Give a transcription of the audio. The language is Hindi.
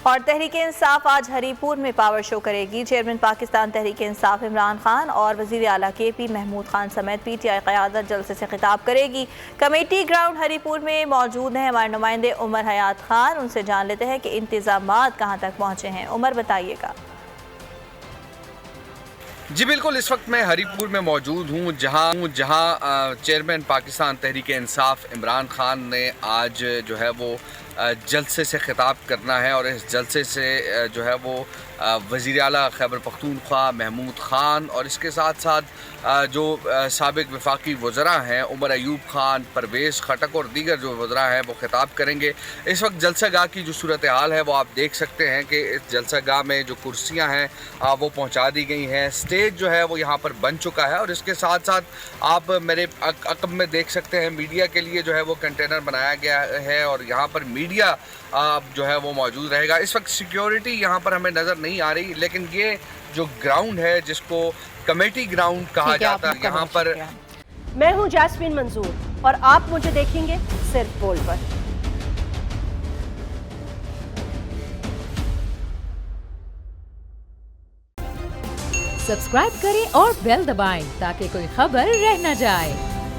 और तहरीक इंसाफ आज हरीपुर में पावर शो करेगी। चेयरमैन पाकिस्तान तहरीक इंसाफ इमरान खान और वजीर आला KP महमूद खान समेत PTI क़यादत जलसे से खिताब करेगी। कमेटी ग्राउंड हरीपुर में मौजूद हैं हमारे नुमाइंदे उमर हयात खान। उनसे जान लेते हैं कि इंतजामात कहाँ तक पहुँचे हैं। उमर, बताइएगा। जी बिल्कुल, इस वक्त मैं हरीपुर में मौजूद हूँ जहाँ चेयरमैन पाकिस्तान तहरीक इंसाफ इमरान खान ने आज जो है वो जलसे से खिताब करना है और इस जलसे से जो है वो वज़ीर आला खैबर पख्तूनख्वा महमूद खान और इसके साथ साथ जो साबिक वफाकी वज़रा हैं उमर अयूब खान, परवेज़ खटक और दीगर जो वज़रा हैं वो खिताब करेंगे। इस वक्त जलसा गाह की जो सूरत हाल है वो आप देख सकते हैं कि इस जलसा गाह में जो कुर्सियाँ हैं वो पहुँचा दी गई हैं। स्टेज जो है वो यहाँ पर बन चुका है और इसके साथ साथ आप मेरे अकब में देख सकते हैं मीडिया के लिए जो है वो कंटेनर बनाया गया है और यहाँ पर मीडिया जो है वो मौजूद रहेगा। इस वक्त सिक्योरिटी यहाँ पर हमें नज़र नहीं आ रही, लेकिन ये जो ग्राउंड है जिसको कमेटी ग्राउंड कहा जाता है, यहाँ पर मैं हूँ जैस्मीन मंजूर और आप मुझे देखेंगे सिर्फ बोल पर। सब्सक्राइब करें और बेल दबाएं ताकि कोई खबर रह न जाए।